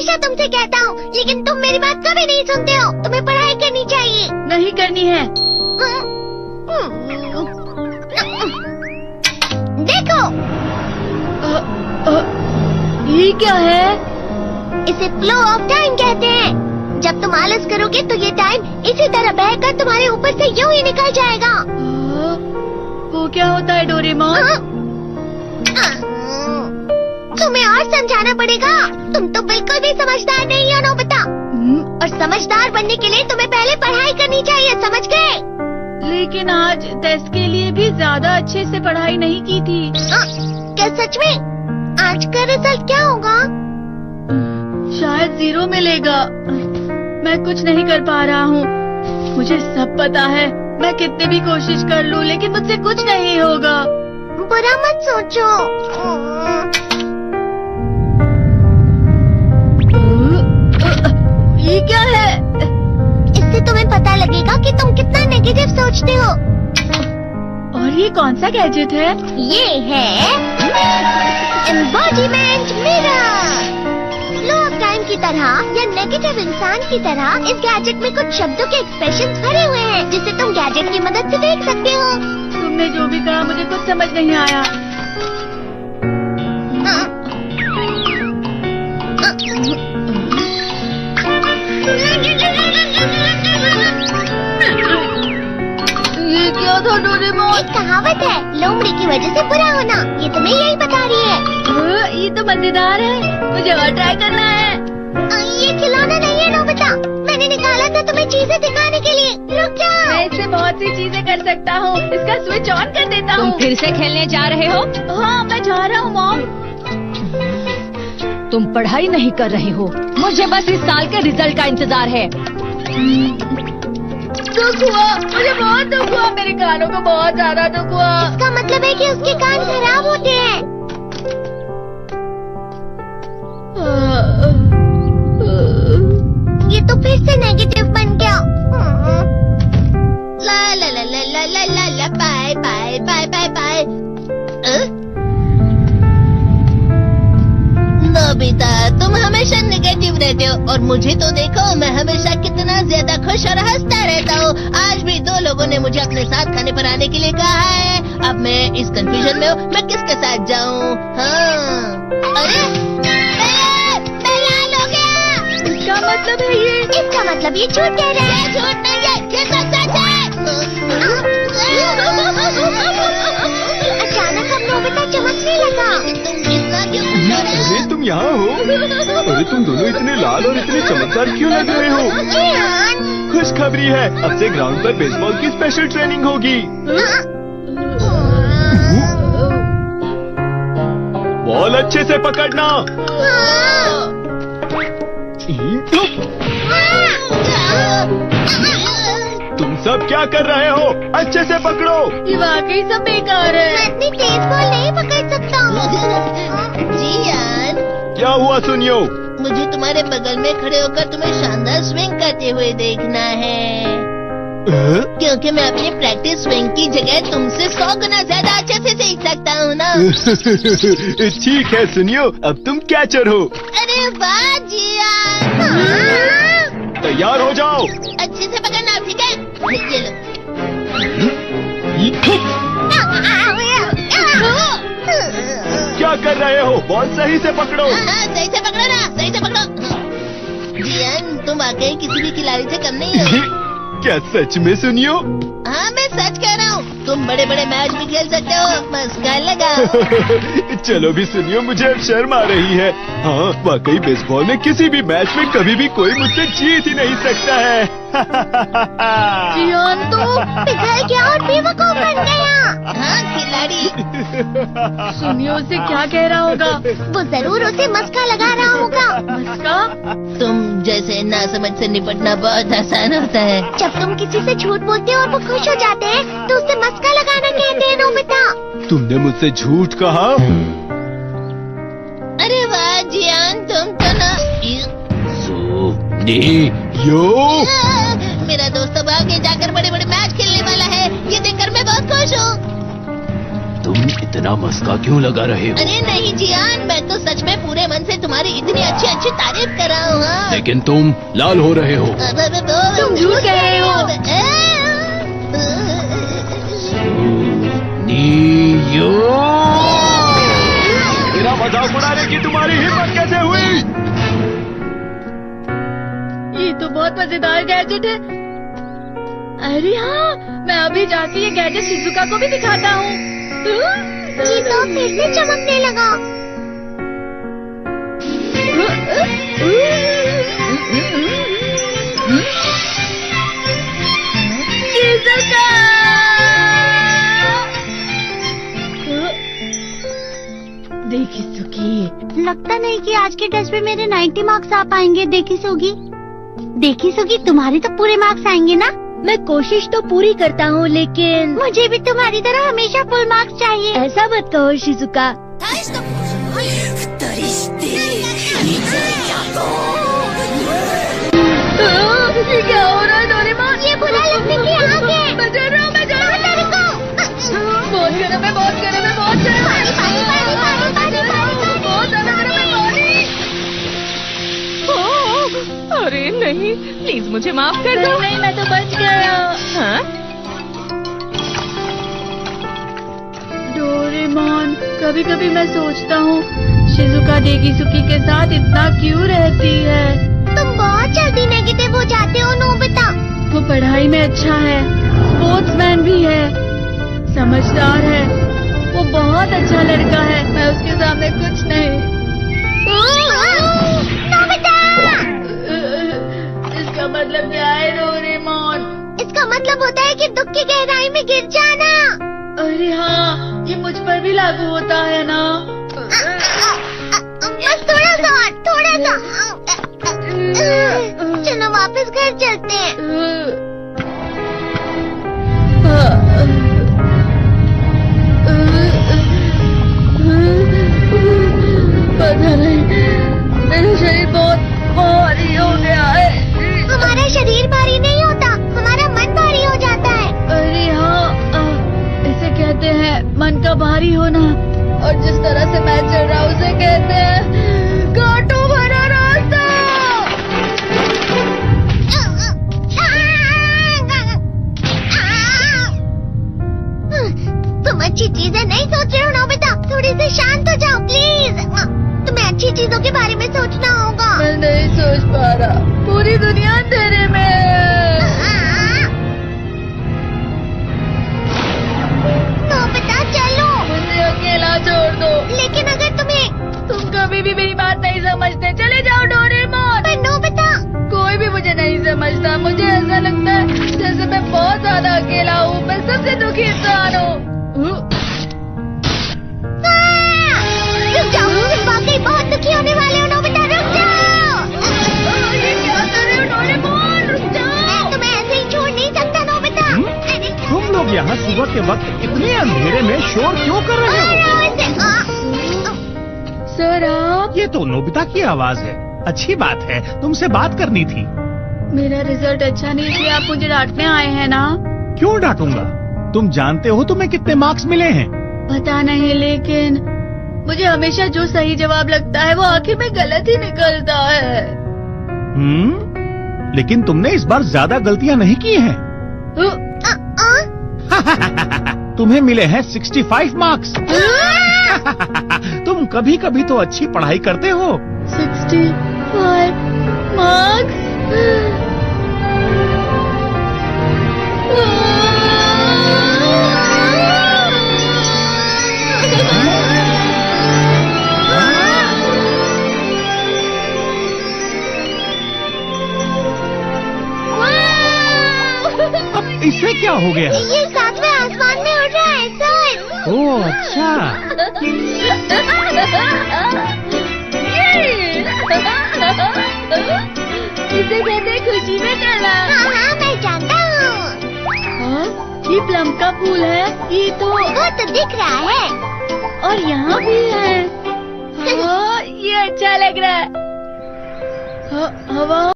हमेशा तुमसे कहता हूँ, लेकिन तुम मेरी बात कभी नहीं सुनते हो। तुम्हें पढ़ाई करनी चाहिए। नहीं करनी है। देखो, ये क्या है? इसे फ्लो ऑफ टाइम कहते हैं। जब तुम आलस करोगे तो ये टाइम इसी तरह बहकर तुम्हारे ऊपर से यूं ही निकल जाएगा। वो क्या होता है डोरेमोन? तुम्हें और समझाना पड़ेगा। तुम तो बिल्कुल भी समझदार नहीं हो नोबिता। और समझदार बनने के लिए तुम्हें पहले पढ़ाई करनी चाहिए, समझ गए? लेकिन आज टेस्ट के लिए भी ज्यादा अच्छे से पढ़ाई नहीं की थी। क्या सच में? आज का रिजल्ट क्या होगा? शायद 0 मिलेगा। मैं कुछ नहीं कर पा रहा हूँ। मुझे सब पता है। मैं कितनी भी कोशिश कर लूँ, लेकिन मुझसे कुछ नहीं होगा। बुरा मत सोचो। ये क्या है? इससे तुम्हें पता लगेगा कि तुम कितना नेगेटिव सोचते हो। और ये कौन सा गैजेट है? ये है embodiment mirror. Flow of time की तरह या नेगेटिव इंसान की तरह इस गैजेट में कुछ शब्दों के एक्सप्रेशंस भरे हुए हैं, जिसे तुम गैजेट की मदद से देख सकते हो। तुमने जो भी कहा मुझे कुछ समझ नहीं आया। ये क्या था डोरेमोन? एक कहावत है, लोमड़ी की वजह से बुरा होना। ये तुम्हें यही बता रही है। ये तो मजेदार है। मुझे और ट्राई करना है। ये खिलौना नहीं है नोबिता। मैंने निकाला था तुम्हें चीजें दिखाने के लिए। रुक जाओ। मैं इससे बहुत सी चीजें कर सकता हूँ। इसका स्विच ऑन कर देता हूँ। तुम फिर से खेलने जा रहे हो? हाँ, मैं जा रहा हूँ मॉम। तुम पढ़ाई नहीं कर रहे हो। मुझे बस इस साल के रिजल्ट का इंतजार है। दुख हुआ, मुझे बहुत दुख हुआ। मेरे कानों को बहुत ज्यादा दुख हुआ। इसका मतलब है कि उसके कान खराब होते हैं। ये तो फिर से नेगेटिव बन गया। ला ला ला ला ला ला ला ला bye bye bye bye bye. Nobita, तुम हमेशा नेगेटिव रहते हो और मुझे तो देखो, मैं हमेशा कितना ज्यादा खुश और हंसता रहता हूँ। आज भी 2 लोगों ने मुझे अपने साथ खाने पर आने के लिए कहा है। अब मैं इस कंफ्यूजन में हूँ, मैं किसके साथ जाऊँ? हाँ, अरे मैं लाल हो गया। क्या मतलब है ये? इसका मतलब ये झूठ कह रहा है। झूठ नहीं है, ये सच है। अचानक हम नोबिता चमकने लगा। तुम कितना क्यों? अरे तुम यहाँ हो? अरे तुम दोनों इतने लाल और इतने चमकदार क्यों लग रहे हो? खुशखबरी है, अब से ग्राउंड पर बेसबॉल की स्पेशल ट्रेनिंग होगी। बॉल अच्छे से पकड़ना। तुम सब क्या कर रहे हो? अच्छे से पकड़ो। ये वाकई सब बेकार है। मैं इतनी तेज बॉल नहीं पकड़ सकता हूँ। जियान, क्या हुआ सुनियो? मुझे तुम्हारे बगल में खड़े होकर तुम्हें शानदार स्विंग करते हुए देखना है। क्योंकि मैं अपनी प्रैक्टिस स्विंग की जगह तुमसे 100 गुना ज्यादा अच्छे से सीख सकता हूँ ना। ठीक है सुनियो, अब तुम कैचर हो। अरे वाह जियान। तैयार हो जाओ। अच्छे से पकड़ना, ठीक है? ये लो। क्या कर रहे हो? बॉल सही से पकड़ो। सही से पकड़ो ना, सही से पकड़ो। जियान, तुम वाकई किसी भी खिलाड़ी से कम नहीं हो। क्या सच में सुनियो? हाँ, मैं सच कह रहा हूँ। तुम बड़े बड़े मैच भी खेल सकते हो। मस्का लगा। चलो भी सुनियो, मुझे अब शर्म आ रही है। हाँ, वाकई बेसबॉल में किसी भी मैच में कभी भी कोई मुझसे जीत ही नहीं सकता है। जियान तो पिघल गया और बेवकूफ बन गया। हाँ, खिलाड़ी। सुनियो उसे क्या कह रहा होगा? वो जरूर उसे मस्का लगा रहा होगा। मस्का? तुम जैसे नासमझ से निपटना बहुत आसान होता है। जब तुम किसी से झूठ बोलते हो और वो खुश हो जाते हैं, तो उसे मस्का लगाना कहते हैं नोबिता। तुमने मुझसे झूठ कहा? अरे वाह जियान, तुम तो ना। यो, मेरा दोस्त अब आगे जाकर बड़े बड़े मैच खेलने वाला है। ये देखकर मैं बहुत खुश हूँ। तुम इतना मस्का क्यों लगा रहे हो? अरे नहीं जियान, मैं तो सच में पूरे मन से तुम्हारी इतनी अच्छी अच्छी तारीफ कर रहा हूँ। हाँ। लेकिन तुम लाल हो रहे हो। तुम झूठ कह रहे हो। नीयो, मेरा मजाक उड़ाने की तुम्हारी हिम्मत कैसे हुई? ये तो बहुत मजेदार गैजेट है। अरे हाँ, मैं अभी जाके ये गैजेट शिजुका को भी दिखाता हूँ। जी तो फिर से चमकने लगा। शिजुका! देखी सुगी, लगता नहीं कि आज के टेस्ट में मेरे 90 मार्क्स आ पाएंगे। देखी सुगी, तुम्हारे तो पूरे मार्क्स आएंगे ना? मैं कोशिश तो पूरी करता हूँ, लेकिन मुझे भी तुम्हारी तरह हमेशा फुल मार्क्स चाहिए। ऐसा मत कहो शिजुका। ये क्या हो रहा है डोरेमोन? ये बुरा लगने की आग है। मैं डर रहा हूँ, मैं डर रहा हूँ। बहुत गर्म है, बहुत गर्म है, बहुत गर्म है। बहुत ज्यादा गर्म है पानी। अरे नहीं, प्लीज मुझे माफ कर दो। नहीं, मैं तो बच गया। हाँ? डोरेमोन, कभी कभी मैं सोचता हूँ शिजुका डेगिसुकी के साथ इतना क्यों रहती है। तुम बहुत जल्दी नेगेटिव हो जाते हो नोबिता। वो पढ़ाई में अच्छा है, स्पोर्ट्समैन भी है, समझदार है, वो बहुत अच्छा लड़का है। मैं उसके सामने कुछ नहीं। नोबिता! इसका मतलब क्या है डोरेमोन? इसका मतलब होता है कि दुख की गहराई में गिर जाना। अरे हाँ, ये मुझ पर भी लागू होता है ना। बस थोड़ा सा। चलो वापस घर चलते हैं। पता नहीं, मेरा शरीर बहुत भारी हो गया है। हमारा शरीर भारी नहीं होता, हमारा मन भारी हो जाता है। अरे हाँ, इसे कहते हैं मन का भारी होना। और जिस तरह से मैं चल रहा हूँ उसे कहते हैं कांटों भरा रास्ता। तुम अच्छी चीजें नहीं सोच रहे हो नोबिता, थोड़ी सी शांत हो जाओ प्लीज। तुम्हें अच्छी चीजों के बारे में सोचना होगा। मैं नहीं सोच पा रहा, पूरी दुनिया अंधेरे में है। नोबिता चलो। मुझे अकेला छोड़ दो। लेकिन अगर तुम कभी भी मेरी बात नहीं समझते, चले जाओ डोरेमोन। पर नोबिता। कोई भी मुझे नहीं समझता। मुझे ऐसा लगता है जैसे मैं बहुत ज्यादा अकेला हूँ। मैं सबसे दुखी इंसान हूँ। रुक जाओ, तुम वाकई बहुत दुखी होने वाले हो नोबिता, रुक जाओ। ये क्या कर रहे हो डोरेमोन? रुक जाओ। मैं तुम्हें ऐसे ही छोड़ नहीं सकता नोबिता। अरे तुम लोग यहाँ सुबह के वक्त इतने अंधेरे में शोर क्यों कर रहे हो? सर आप? ये तो नोबिता की आवाज है। अच्छी बात है, तुमसे बात करनी थी। मेरा रिजल्ट अच्छा नहीं इसलिए आप मुझे डांटने आए हैं ना? क्यों डांटूंगा? तुम जानते हो तुम्हें कितने मार्क्स मिले हैं? पता नहीं, लेकिन मुझे हमेशा जो सही जवाब लगता है वो आखिर में गलत ही निकलता है। लेकिन तुमने इस बार ज्यादा गलतियाँ नहीं की हैं। तुम्हें मिले हैं 65 मार्क्स। तुम कभी कभी तो अच्छी पढ़ाई करते हो। 65 मार्क्स? अब इससे क्या हो गया? ये सातवें आसमान में उड़ रहा है सर। ओह अच्छा। इसे कहते हैं खुशी में करना। हाँ मैं जानता हूँ। ये प्लम का फूल है। ये तो वो तो दिख रहा है। और यहाँ भी है। हाँ, ये अच्छा लग रहा है। हवा